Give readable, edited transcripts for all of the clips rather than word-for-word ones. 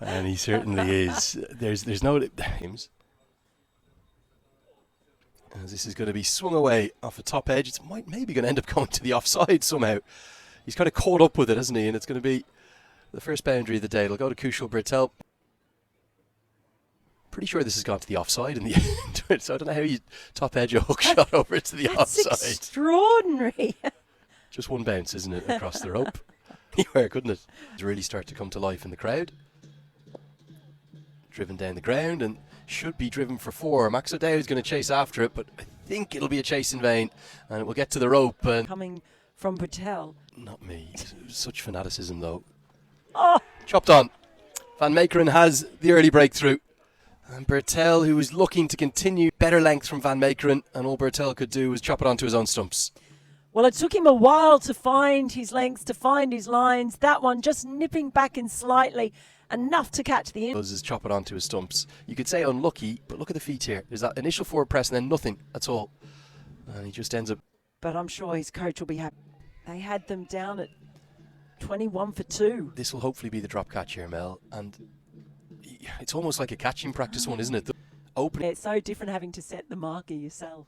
And he certainly is. There's no games. As this is going to be swung away off a top edge. It's maybe going to end up going to the offside somehow. He's kind of caught up with it, hasn't he? And it's going to be the first boundary of the day. It'll go to Kushal Bertel. Pretty sure this has gone to the offside in the end. So I don't know how you top edge a hook shot over to the offside. That's extraordinary. Just one bounce, isn't it, across the rope? Anywhere, couldn't it? Really start to come to life in the crowd. Driven down the ground and should be driven for 4. Max O'Dowd is going to chase after it, but I think it'll be a chase in vain, and it will get to the rope. And coming from Patel. Not me. Such fanaticism, though. Oh! Chopped on. Van Meekeren has the early breakthrough. And Bertel, who was looking to continue, better length from Van Meekeren, and all Bertel could do was chop it onto his own stumps. Well, it took him a while to find his lengths, to find his lines. That one just nipping back in slightly, enough to catch the Does is chop it onto his stumps. You could say unlucky, but look at the feet here. There's that initial forward press and then nothing at all. And he just ends up... But I'm sure his coach will be happy. They had them down at 21 for 2. This will hopefully be the drop catch here, Mel. And it's almost like a catching practice one, isn't it? Opening. It's so different having to set the marker yourself.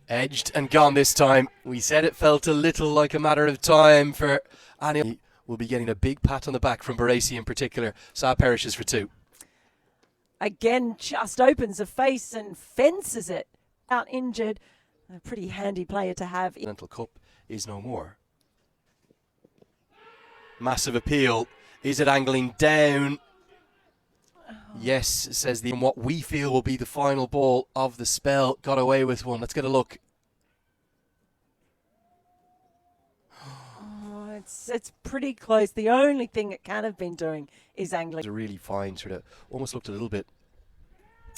Edged and gone this time. We said it felt a little like a matter of time for Annie. We'll be getting a big pat on the back from Baresi in particular. Saab perishes for 2. Again, just opens a face and fences it. Out injured. A pretty handy player to have. Continental Cup is no more. Massive appeal. Is it angling down? Oh. Yes, says the what we feel will be the final ball of the spell. Got away with one. Let's get a look. Oh, it's pretty close. The only thing it can have been doing is angling. It's a really fine sort of, almost looked a little bit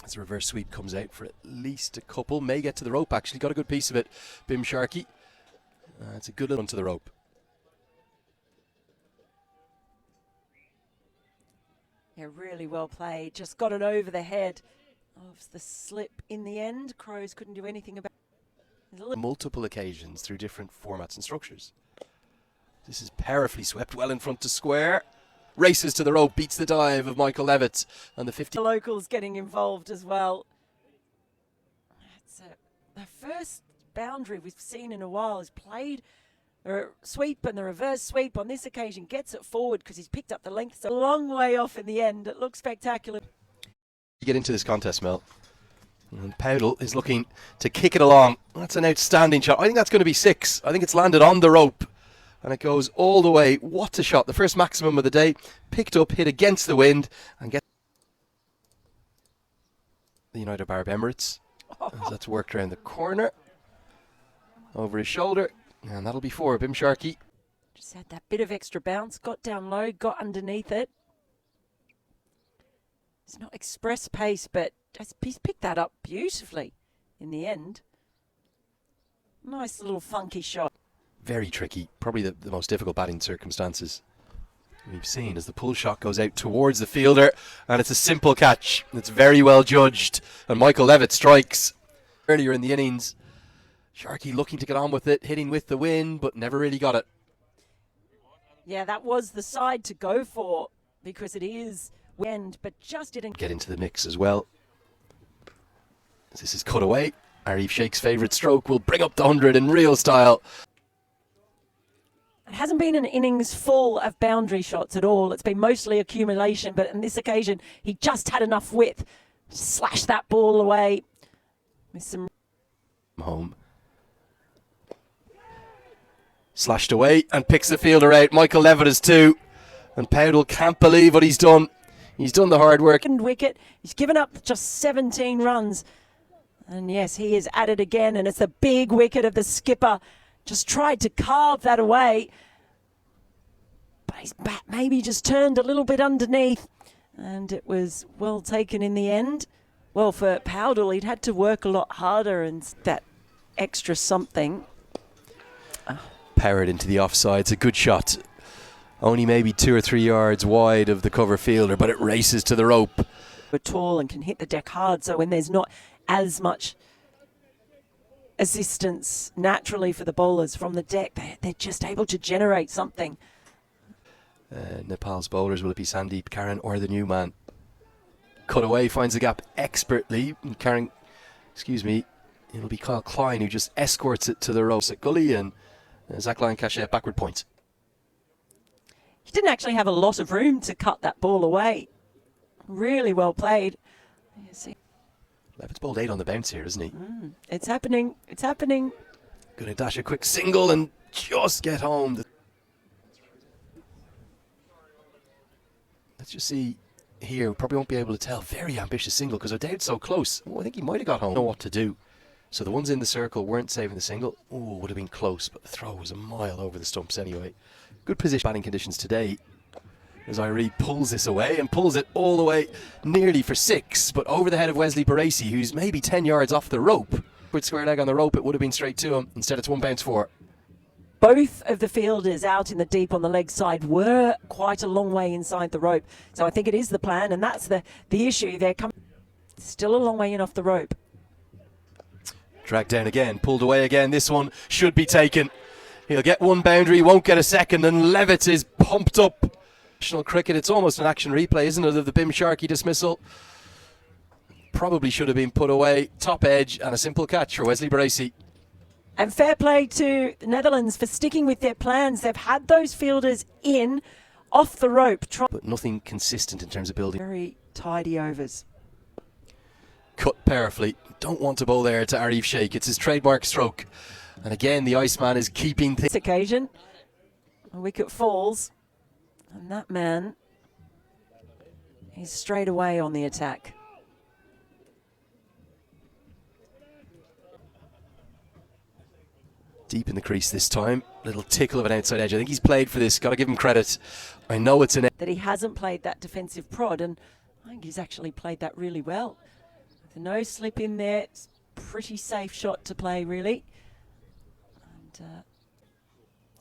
as the reverse sweep comes out for at least a couple. May get to the rope actually. Got a good piece of it. Bim Sharkey. It's a good little one to the rope. Yeah, really well played. Just got it over the head of the slip in the end. Crows couldn't do anything about it. Multiple occasions through different formats and structures. This is powerfully swept well in front to square. Races to the rope, beats the dive of Michael Levitt. And the 50. The locals getting involved as well. It's the first boundary we've seen in a while is played. The sweep and the reverse sweep on this occasion gets it forward because he's picked up the length. It's a long way off in the end. It looks spectacular. You get into this contest, Mel. And Powdell is looking to kick it along. That's an outstanding shot. I think that's going to be 6. I think it's landed on the rope. And it goes all the way. What a shot. The first maximum of the day. Picked up, hit against the wind. And get the United Arab Emirates. As that's worked around the corner. Over his shoulder. And that'll be 4. Bim Sharkey. Just had that bit of extra bounce. Got down low. Got underneath it. It's not express pace, but he's picked that up beautifully in the end. Nice little funky shot. Very tricky. Probably the most difficult batting circumstances we've seen as the pull shot goes out towards the fielder. And it's a simple catch. It's very well judged. And Michael Levitt strikes earlier in the innings. Sharkey looking to get on with it, hitting with the wind, but never really got it. Yeah, that was the side to go for because it is wind, but just didn't get into the mix as well. This is cut away. Aarif Sheikh's favourite stroke will bring up the 100 in real style. It hasn't been an innings full of boundary shots at all. It's been mostly accumulation, but on this occasion, he just had enough width. Slash that ball away with some home. Slashed away and picks the fielder out. Michael Levitt is 2. And Powdell can't believe what he's done. He's done the hard work. Second wicket. He's given up just 17 runs. And yes, he is at it again. And it's a big wicket of the skipper. Just tried to carve that away. But his bat maybe just turned a little bit underneath. And it was well taken in the end. Well, for Powdell, he'd had to work a lot harder and that extra something. Powered into the offside. It's a good shot. Only maybe 2 or 3 yards wide of the cover fielder, but it races to the rope. We're tall and can hit the deck hard, so when there's not as much assistance naturally for the bowlers from the deck, they're just able to generate something. Nepal's bowlers, will it be Sandeep, Karan or the new man? Cut away, finds the gap expertly. Karan, excuse me, it'll be Kyle Klein who just escorts it to the ropes at Gully, and Zach Lancashire backward point. He didn't actually have a lot of room to cut that ball away. Really well played. Levitt's bowled 8 on the bounce here, isn't he? It's happening. It's happening. Gonna dash a quick single and just get home. Let's just see here. Probably won't be able to tell. Very ambitious single because O'Dowd's so close. Oh, I think he might have got home. Know what to do. So the ones in the circle weren't saving the single. Oh, would have been close, but the throw was a mile over the stumps anyway. Good position batting conditions today, as Aarif pulls this away and pulls it all the way nearly for 6, but over the head of Wesley Baracey, who's maybe 10 yards off the rope. With square leg on the rope, it would have been straight to him. Instead, it's 1 bounce 4. Both of the fielders out in the deep on the leg side were quite a long way inside the rope. So I think it is the plan, and that's the issue. They're coming still a long way in off the rope. Dragged down again, pulled away again. This one should be taken. He'll get 1 boundary, won't get a second, and Levitt is pumped up. National cricket, it's almost an action replay, isn't it, of the Bim Sharkey dismissal. Probably should have been put away. Top edge and a simple catch for Wesley Baracey. And fair play to the Netherlands for sticking with their plans. They've had those fielders in, off the rope. But nothing consistent in terms of building. Very tidy overs. Cut powerfully. Don't want to bowl there to Aarif Sheikh. It's his trademark stroke. And again, the Iceman is keeping things. This occasion, a wicket falls. And that man is straight away on the attack. Deep in the crease this time. Little tickle of an outside edge. I think he's played for this. Got to give him credit. I know it's an... That he hasn't played that defensive prod, and I think he's actually played that really well. With no slip in there. It's a pretty safe shot to play, really. And...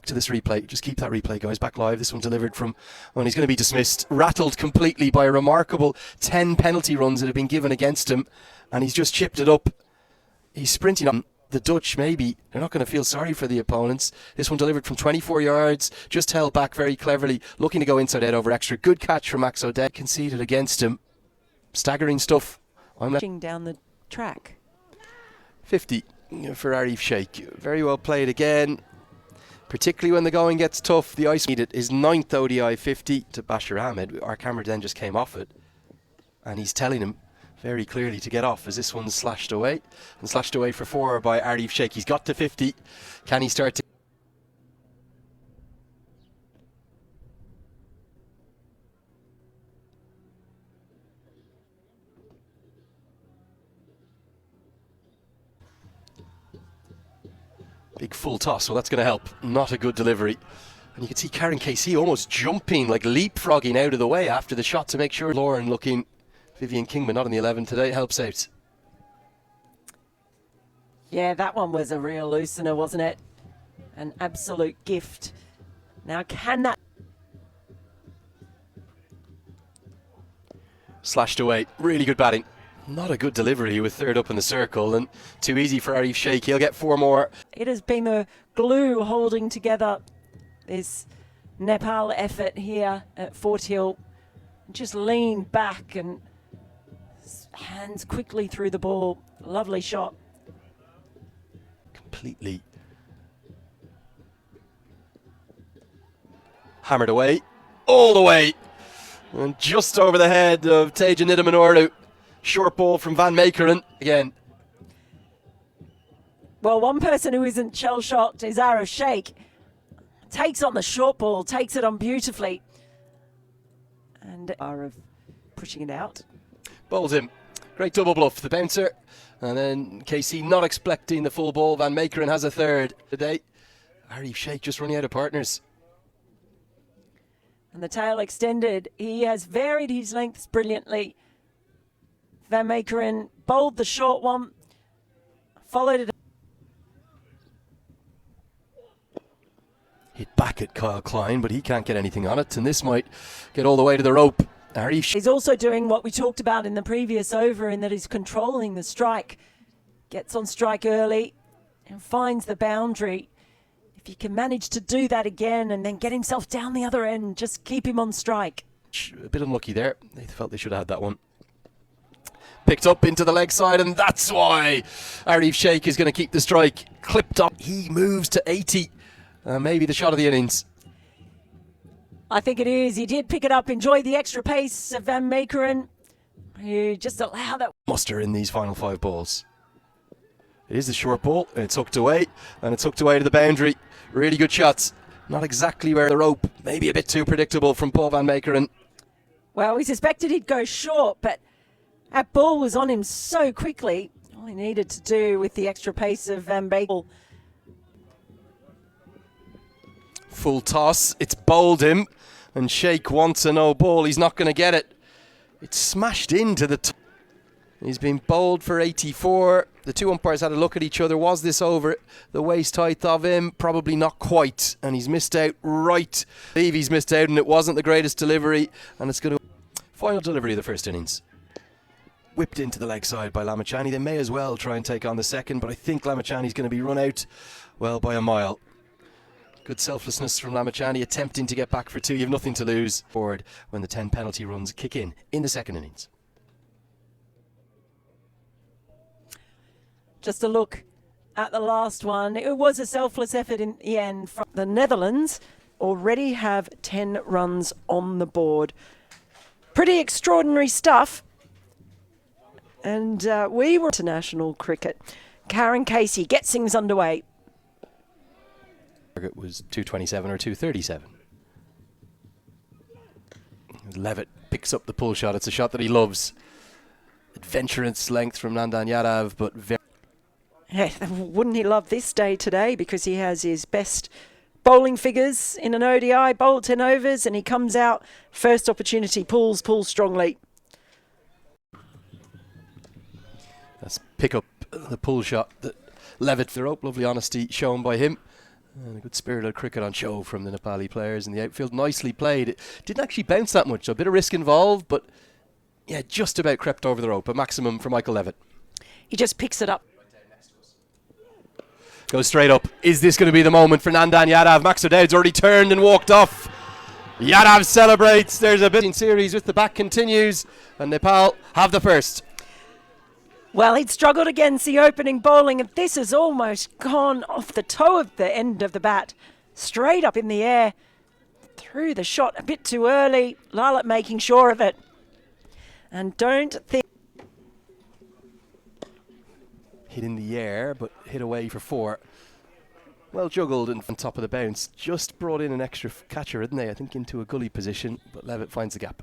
to this replay, just keep that replay, guys. Back live. This one delivered from, well, he's going to be dismissed, rattled completely by a remarkable 10 penalty runs that have been given against him, and he's just chipped it up. He's sprinting on the Dutch. Maybe they're not going to feel sorry for the opponents. This one delivered from 24 yards, just held back very cleverly, looking to go inside head over extra. Good catch from Max O'Dowd. Conceded against him. Staggering stuff. I'm pushing down the track. 50 for Aarif Sheikh. Very well played again. Particularly when the going gets tough. The Ice needed his 9th ODI 50 to Bashir Ahmed. Our camera then just came off it, and he's telling him very clearly to get off as this one's slashed away. And slashed away for 4 by Aarif Sheikh. He's got to 50. Can he start to... Big full toss, well that's going to help. Not a good delivery. And you can see Karen KC almost jumping, like leapfrogging out of the way after the shot to make sure. Lauren looking, Vivian Kingman not in the 11 today, helps out. Yeah, that one was a real loosener, wasn't it? An absolute gift. Now can that... Slashed away, really good batting. Not a good delivery with 3rd up in the circle, and too easy for Aarif Sheikh. He'll get 4 more. It has been the glue holding together this Nepal effort here at Forthill. Just lean back and hands quickly through the ball. Lovely shot. Completely hammered away, all the way, and just over the head of Teja Nidamanoru. Short ball from Van Meekeren again. Well, one person who isn't shell-shocked is Aarif Sheikh. Takes on the short ball, takes it on beautifully. And Aarif pushing it out. Bowls him. Great double bluff, the bouncer. And then KC not expecting the full ball. Van Meekeren has a 3rd today. Aarif Sheikh just running out of partners. And the tail extended. He has varied his lengths brilliantly. Van Meekeren bowled the short one, followed it. Hit back at Kyle Klein, but he can't get anything on it, and this might get all the way to the rope. He's also doing what we talked about in the previous over, in that he's controlling the strike. Gets on strike early and finds the boundary. If he can manage to do that again and then get himself down the other end, just keep him on strike. A bit unlucky there. They felt they should have had that one. Picked up into the leg side, and that's why Aarif Sheikh is going to keep the strike. Clipped up. He moves to 80. Maybe the shot of the innings. I think it is. He did pick it up, enjoy the extra pace of Van Meekeren, who just allowed that Muster in these final 5 balls. It is a short ball, and it's hooked away, and it's hooked away to the boundary. Really good shots. Not exactly where the rope. Maybe a bit too predictable from Paul Van Meekeren. Well, we suspected he'd go short, but that ball was on him so quickly. All he needed to do with the extra pace of Van Meekeren. Full toss. It's bowled him, and Sheikh wants a no ball. He's not going to get it. It's smashed into the He's been bowled for 84. The two umpires had a look at each other. Was this over the waist height of him? Probably not quite. And he's missed out right. I believe he's missed out, and it wasn't the greatest delivery. And it's going to... Final delivery of the first innings. Whipped into the leg side by Lamachani. They may as well try and take on the second, but I think Lamachani's going to be run out, well, by a mile. Good selflessness from Lamachani, attempting to get back for 2. You have nothing to lose forward when the 10 penalty runs kick in the second innings. Just a look at the last one. It was a selfless effort in the end. From the Netherlands already have 10 runs on the board. Pretty extraordinary stuff. And we were international cricket. Karen Casey gets things underway. It was 227 or 237. Levitt picks up the pull shot. It's a shot that he loves. Adventurous length from Nandan Yadav, but very... Yeah, wouldn't he love this day today, because he has his best bowling figures in an ODI, bowled 10 overs, and he comes out, first opportunity, pulls strongly. Let's pick up the pull shot that Levitt the rope. Lovely honesty shown by him. And a good spirited cricket on show from the Nepali players in the outfield. Nicely played. It didn't actually bounce that much, so a bit of risk involved, but yeah, just about crept over the rope. A maximum for Michael Levitt. He just picks it up. Goes straight up. Is this going to be the moment for Nandan Yadav? Max O'Dowd's already turned and walked off. Yadav celebrates. There's a bit in series with the back continues, and Nepal have the first. Well, he'd struggled against the opening bowling, and this has almost gone off the toe of the end of the bat. Straight up in the air. Threw the shot a bit too early. Lalit making sure of it. And don't think... Hit in the air, but hit away for 4. Well juggled and on top of the bounce. Just brought in an extra catcher, didn't they? I think into a gully position, but Levitt finds the gap.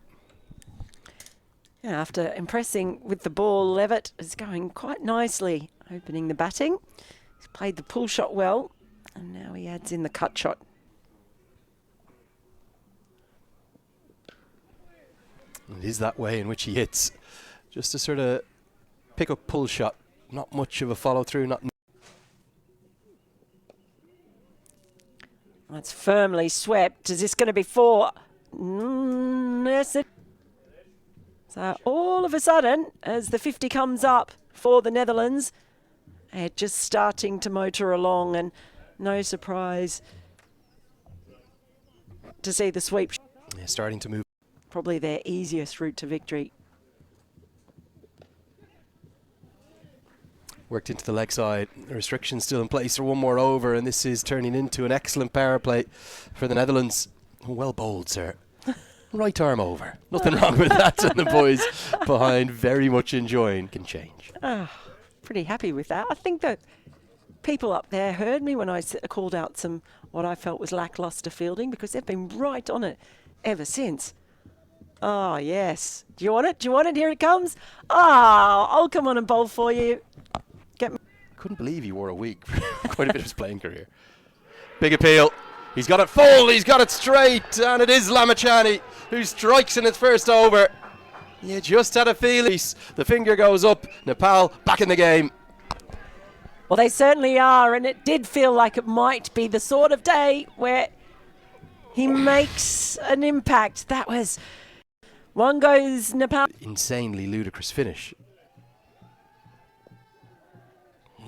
Yeah, after impressing with the ball, Levitt is going quite nicely, opening the batting. He's played the pull shot well, and now he adds in the cut shot. It is that way in which he hits. Just a sort of pick up pull shot. Not much of a follow through. That's firmly swept. Is this going to be 4? Yes, it. So all of a sudden, as the 50 comes up for the Netherlands, they're just starting to motor along, and no surprise to see the sweep. Yeah, starting to move. Probably their easiest route to victory. Worked into the leg side. The restrictions still in place for one more over, and this is turning into an excellent power play for the Netherlands. Well bowled, sir. Right arm over. Nothing wrong with that, and the boys behind very much enjoying. Can change. Pretty happy with that. I think that people up there heard me when I called out some what I felt was lacklustre fielding, because they've been right on it ever since. Oh, yes. Do you want it? Do you want it? Here it comes. I'll come on and bowl for you. Couldn't believe he wore a wig for quite a bit of his playing career. Big appeal. He's got it full. He's got it straight. And it is Lamachani who strikes in his first over. You just had a feel. The finger goes up. Nepal back in the game. Well, they certainly are. And it did feel like it might be the sort of day where he makes an impact. That was... One goes Nepal. Insanely ludicrous finish.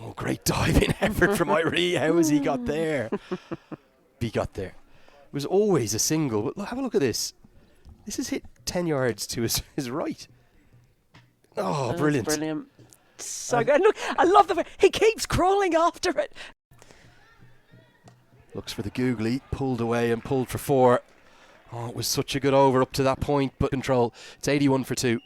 Oh, great diving effort from Aarif. How has he got there? He got there. It was always a single. But look, have a look at this. This is hit 10 yards to his right. Oh, That's brilliant. Brilliant. So good. Look, I love the way he keeps crawling after it. Looks for the googly, pulled away and pulled for 4. Oh, it was such a good over up to that point, but control. It's 81 for 2.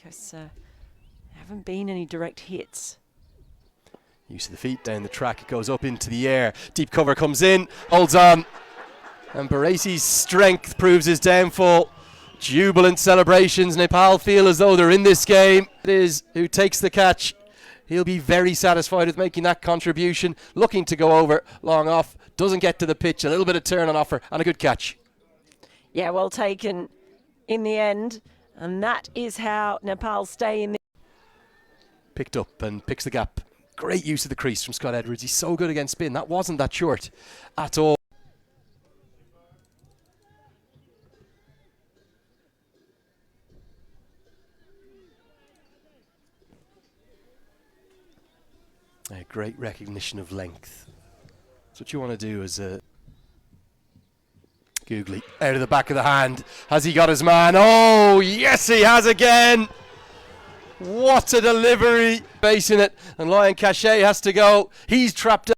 Because there haven't been any direct hits. Use of the feet down the track, it goes up into the air. Deep cover comes in, holds on. And Baresi's strength proves his downfall. Jubilant celebrations. Nepal feel as though they're in this game. It is who takes the catch. He'll be very satisfied with making that contribution. Looking to go over, long off. Doesn't get to the pitch. A little bit of turn on offer and a good catch. Yeah, well taken in the end. And that is how Nepal stay in the... Picked up and picks the gap. Great use of the crease from Scott Edwards. He's so good against spin. That wasn't that short at all. A great recognition of length. That's what you want to do as a googly. Out of the back of the hand. Has he got his man? Oh, yes, he has again. What a delivery. Basing it. And Lion Cachet has to go. He's trapped.